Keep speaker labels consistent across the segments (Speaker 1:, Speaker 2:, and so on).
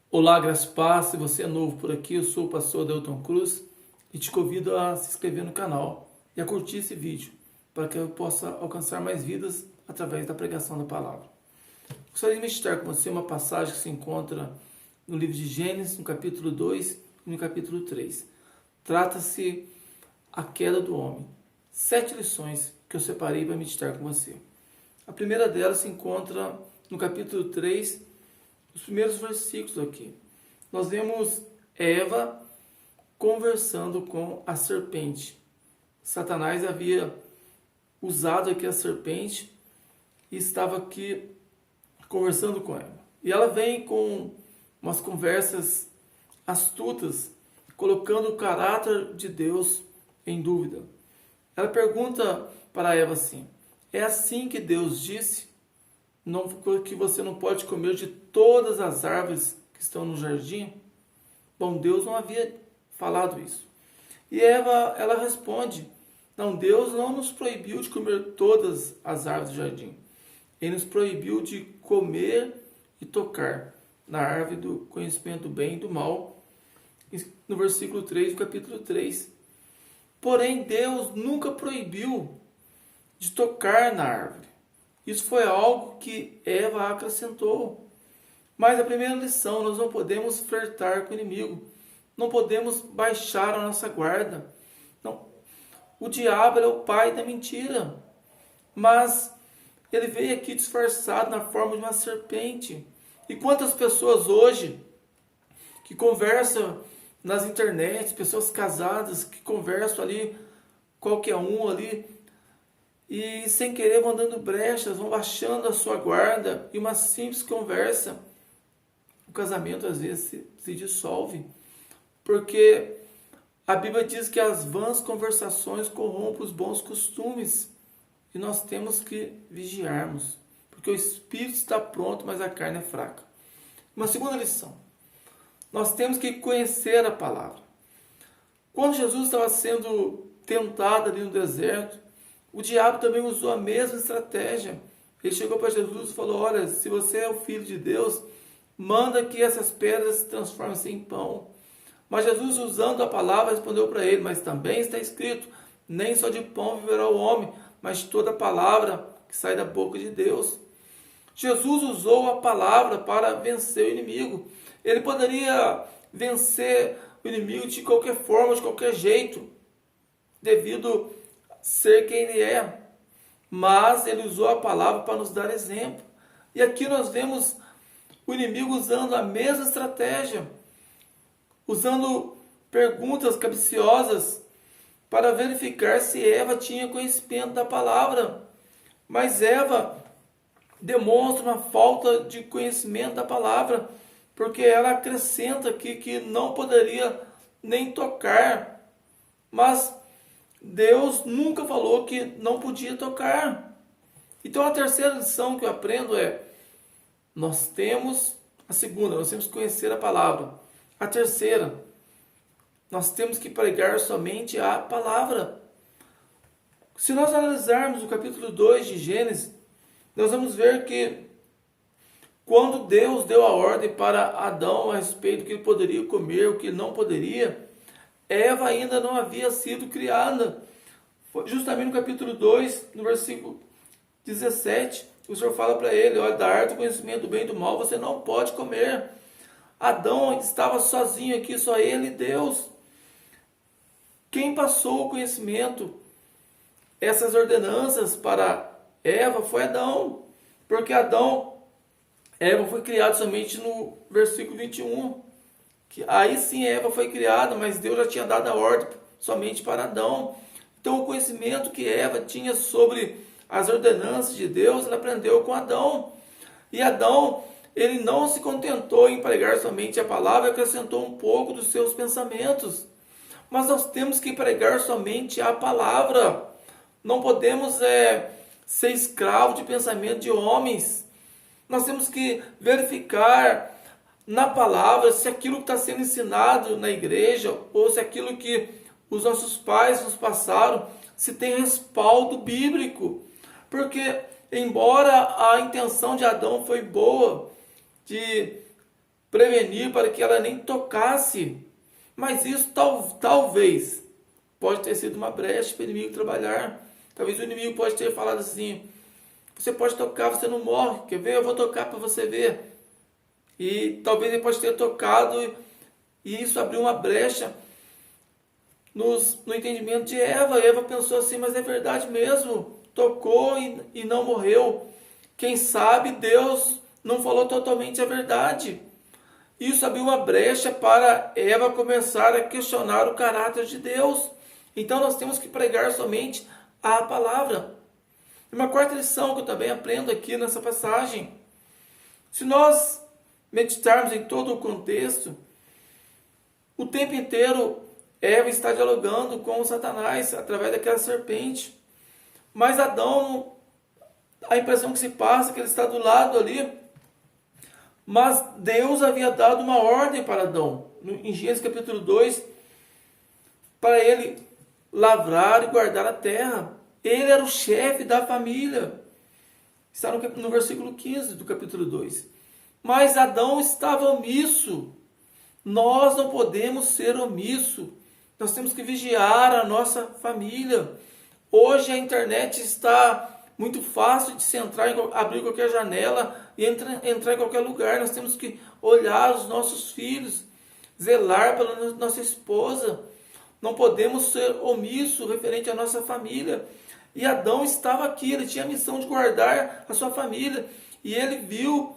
Speaker 1: Olá, graças e paz. Se você é novo por aqui, eu sou o pastor Delton Cruz e te convido a se inscrever no canal e a curtir esse vídeo para que eu possa alcançar mais vidas através da pregação da palavra. Gostaria de meditar com você uma passagem que se encontra no livro de Gênesis, no capítulo 2 e no capítulo 3. Trata-se a queda do homem. 7 lições que eu separei para meditar com você. A primeira delas se encontra no capítulo 3, os primeiros versículos aqui. Nós vemos Eva conversando com a serpente. Satanás havia usado aqui a serpente e estava aqui conversando com ela. E ela vem com umas conversas astutas, colocando o caráter de Deus em dúvida. Ela pergunta para Eva assim: é assim que Deus disse? Não, que você não pode comer de todas as árvores que estão no jardim? Bom, Deus não havia falado isso. E Eva, ela responde: não, Deus não nos proibiu de comer todas as árvores do jardim. Ele nos proibiu de comer e tocar na árvore do conhecimento do bem e do mal, no versículo 3 do capítulo 3. Porém, Deus nunca proibiu de tocar na árvore. Isso foi algo que Eva acrescentou. Mas a primeira lição: nós não podemos flertar com o inimigo. Não podemos baixar a nossa guarda. Não. O diabo é o pai da mentira. Mas ele veio aqui disfarçado na forma de uma serpente. E quantas pessoas hoje que conversam nas internets, pessoas casadas que conversam ali, qualquer um ali, e sem querer vão dando brechas, vão baixando a sua guarda, e uma simples conversa, o casamento às vezes se dissolve, porque a Bíblia diz que as vãs conversações corrompem os bons costumes, e nós temos que vigiarmos, porque o espírito está pronto, mas a carne é fraca. Uma segunda lição: nós temos que conhecer a palavra. Quando Jesus estava sendo tentado ali no deserto, o diabo também usou a mesma estratégia. Ele chegou para Jesus e falou: olha, se você é o Filho de Deus, manda que essas pedras se transformem em pão. Mas Jesus, usando a palavra, respondeu para ele: mas também está escrito, nem só de pão viverá o homem, mas de toda a palavra que sai da boca de Deus. Jesus usou a palavra para vencer o inimigo. Ele poderia vencer o inimigo de qualquer forma, de qualquer jeito, devido ser quem ele é, mas ele usou a palavra para nos dar exemplo. E aqui nós vemos o inimigo usando a mesma estratégia, usando perguntas capciosas para verificar se Eva tinha conhecimento da palavra. Mas Eva demonstra uma falta de conhecimento da palavra, porque ela acrescenta aqui que não poderia nem tocar, mas Deus nunca falou que não podia tocar. Então a terceira lição que eu aprendo é: nós temos que conhecer a palavra. A terceira, nós temos que pregar somente a palavra. Se nós analisarmos o capítulo 2 de Gênesis, nós vamos ver que quando Deus deu a ordem para Adão a respeito do que ele poderia comer, o que não poderia, Eva ainda não havia sido criada. Foi justamente no capítulo 2, no versículo 17, o Senhor fala para ele: olha, da árvore do conhecimento do bem e do mal você não pode comer. Adão estava sozinho aqui, só ele e Deus. Quem passou o conhecimento, essas ordenanças para Eva, foi Adão. Porque Eva foi criada somente no versículo 21. Que aí sim Eva foi criada, mas Deus já tinha dado a ordem somente para Adão. Então o conhecimento que Eva tinha sobre as ordenanças de Deus, ela aprendeu com Adão. E Adão, ele não se contentou em pregar somente a palavra, acrescentou um pouco dos seus pensamentos. Mas nós temos que pregar somente a palavra. Não podemos ser escravo de pensamento de homens. Nós temos que verificar na palavra se aquilo que está sendo ensinado na igreja, ou se aquilo que os nossos pais nos passaram, se tem respaldo bíblico. Porque, embora a intenção de Adão foi boa, de prevenir para que ela nem tocasse. Mas isso talvez pode ter sido uma brecha para o inimigo trabalhar. Talvez o inimigo pode ter falado assim: você pode tocar, você não morre. Quer ver? Eu vou tocar para você ver. E talvez ele pode ter tocado e isso abriu uma brecha no entendimento de Eva. Eva pensou assim: mas é verdade mesmo. Tocou e não morreu. Quem sabe Deus não falou totalmente a verdade. Isso abriu uma brecha para Eva começar a questionar o caráter de Deus. Então nós temos que pregar somente a palavra. E uma quarta lição que eu também aprendo aqui nessa passagem: se nós meditarmos em todo o contexto, o tempo inteiro Eva está dialogando com Satanás através daquela serpente. Mas Adão, a impressão que se passa é que ele está do lado ali. Mas Deus havia dado uma ordem para Adão, em Gênesis capítulo 2, para ele lavrar e guardar a terra. Ele era o chefe da família. Está no versículo 15 do capítulo 2. Mas Adão estava omisso. Nós não podemos ser omissos. Nós temos que vigiar a nossa família. Hoje a internet está muito fácil de se entrar, abrir qualquer janela e entrar em qualquer lugar. Nós temos que olhar os nossos filhos, zelar pela nossa esposa. Não podemos ser omissos referente à nossa família. E Adão estava aqui, ele tinha a missão de guardar a sua família. E ele viu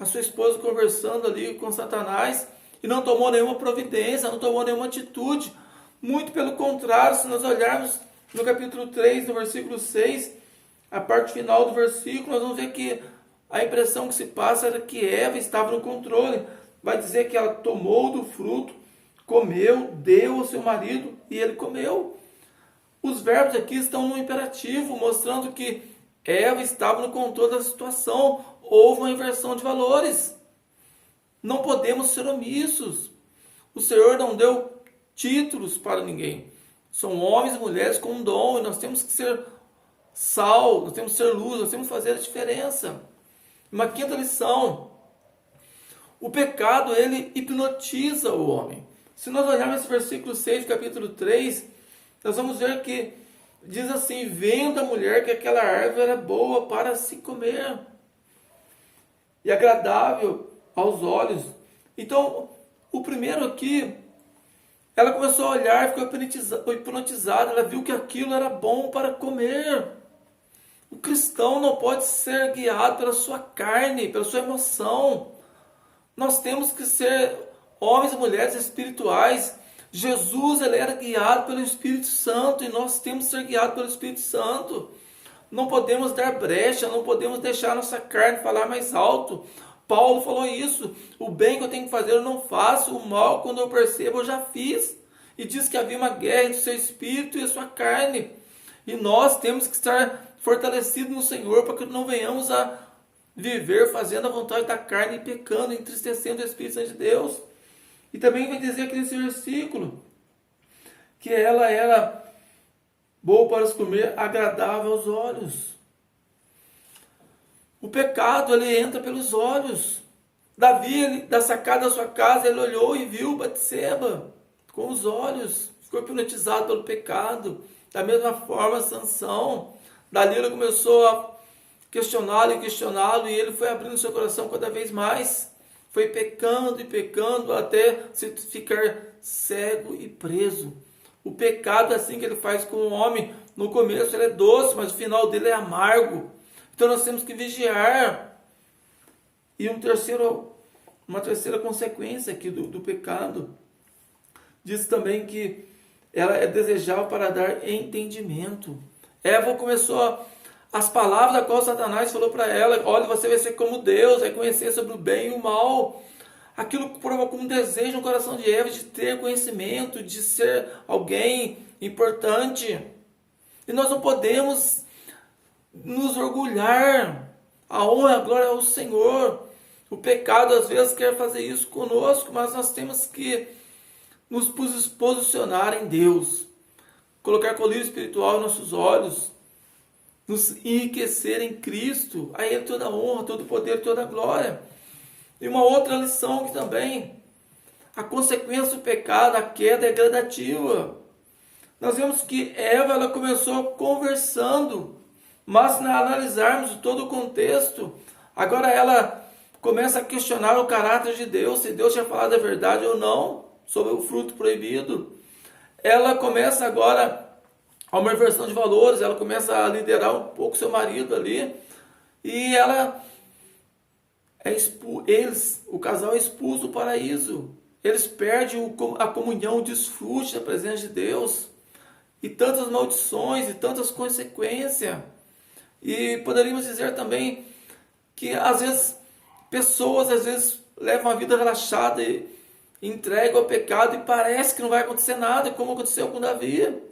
Speaker 1: a sua esposa conversando ali com Satanás e não tomou nenhuma providência, não tomou nenhuma atitude. Muito pelo contrário, se nós olharmos no capítulo 3, no versículo 6, a parte final do versículo, nós vamos ver que a impressão que se passa era que Eva estava no controle. Vai dizer que ela tomou do fruto, comeu, deu ao seu marido e ele comeu. Os verbos aqui estão no imperativo, mostrando que Eva estava no controle da situação. Houve uma inversão de valores. Não podemos ser omissos. O Senhor não deu títulos para ninguém. São homens e mulheres com um dom e nós temos que ser sal, nós temos que ser luz, nós temos que fazer a diferença. Uma quinta lição: o pecado, ele hipnotiza o homem. Se nós olharmos esse versículo 6 do capítulo 3, nós vamos ver que diz assim: vendo a mulher que aquela árvore era boa para se comer e agradável aos olhos. Então, o primeiro aqui, ela começou a olhar, ficou hipnotizada, ela viu que aquilo era bom para comer. O cristão não pode ser guiado pela sua carne, pela sua emoção. Nós temos que ser homens e mulheres espirituais. Jesus, ele era guiado pelo Espírito Santo e nós temos que ser guiados pelo Espírito Santo. Não podemos dar brecha, não podemos deixar nossa carne falar mais alto. Paulo falou isso: o bem que eu tenho que fazer eu não faço, o mal quando eu percebo eu já fiz. E diz que havia uma guerra entre o seu espírito e a sua carne. E nós temos que estar fortalecidos no Senhor para que não venhamos a viver fazendo a vontade da carne e pecando, entristecendo o Espírito Santo de Deus. E também vai dizer aqui nesse versículo que ela era boa para se comer, agradável aos olhos. O pecado, ele entra pelos olhos. Davi, da sacada da sua casa, ele olhou e viu Batseba com os olhos, ficou hipnotizado pelo pecado. Da mesma forma, Sansão, Dalila começou a questioná-lo, e ele foi abrindo seu coração cada vez mais. Foi pecando e pecando até se ficar cego e preso. O pecado é assim que ele faz com o homem. No começo ele é doce, mas o final dele é amargo. Então nós temos que vigiar. E uma terceira consequência aqui do pecado, diz também que ela é desejável para dar entendimento. Eva começou as palavras da qual Satanás falou para ela: olha, você vai ser como Deus, vai conhecer sobre o bem e o mal. Aquilo provocou um desejo no coração de Eva de ter conhecimento, de ser alguém importante. E nós não podemos nos orgulhar. A honra e a glória ao Senhor. O pecado às vezes quer fazer isso conosco, mas nós temos que nos posicionar em Deus, colocar colírio espiritual em nossos olhos, nos enriquecer em Cristo. A Ele toda a honra, todo o poder, toda a glória. E uma outra lição que também, a consequência do pecado, a queda é gradativa. Nós vemos que Eva, ela começou conversando, mas se analisarmos todo o contexto, agora ela começa a questionar o caráter de Deus, se Deus tinha falado a verdade ou não sobre o fruto proibido. Ela começa agora a uma inversão de valores, ela começa a liderar um pouco seu marido ali, e ela o casal é expulso do paraíso. Eles perdem a comunhão, o desfrute da presença de Deus, e tantas maldições e tantas consequências. E poderíamos dizer também que às vezes pessoas levam a vida relaxada e entregam ao pecado e parece que não vai acontecer nada, como aconteceu com Davi.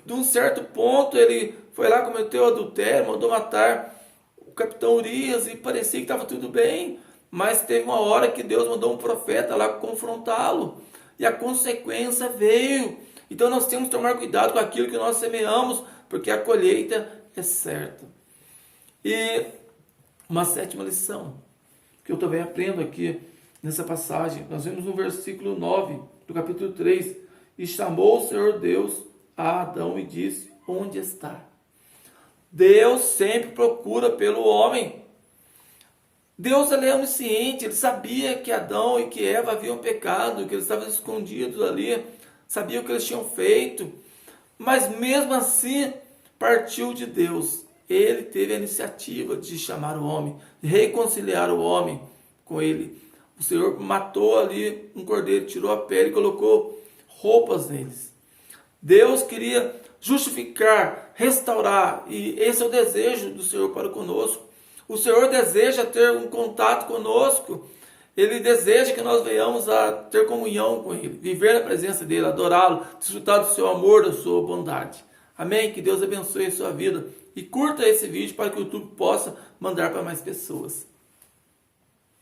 Speaker 1: De um certo ponto ele foi lá, cometeu adultério, mandou matar o capitão Urias e parecia que estava tudo bem, mas teve uma hora que Deus mandou um profeta lá confrontá-lo e a consequência veio. Então nós temos que tomar cuidado com aquilo que nós semeamos, porque a colheita é certa. E uma sétima lição que eu também aprendo aqui nessa passagem, nós vemos no versículo 9 do capítulo 3, e chamou o Senhor Deus a Adão e disse, onde está? Deus sempre procura pelo homem. Deus, ele é onisciente, ele sabia que Adão e que Eva haviam pecado, que eles estavam escondidos ali, sabia o que eles tinham feito, mas mesmo assim partiu de Deus. Ele teve a iniciativa de chamar o homem, de reconciliar o homem com ele. O Senhor matou ali um cordeiro, tirou a pele e colocou roupas neles. Deus queria justificar, restaurar, e esse é o desejo do Senhor para conosco. O Senhor deseja ter um contato conosco, Ele deseja que nós venhamos a ter comunhão com Ele, viver na presença dEle, adorá-lo, desfrutar do seu amor, da sua bondade. Amém? Que Deus abençoe a sua vida e curta esse vídeo para que o YouTube possa mandar para mais pessoas.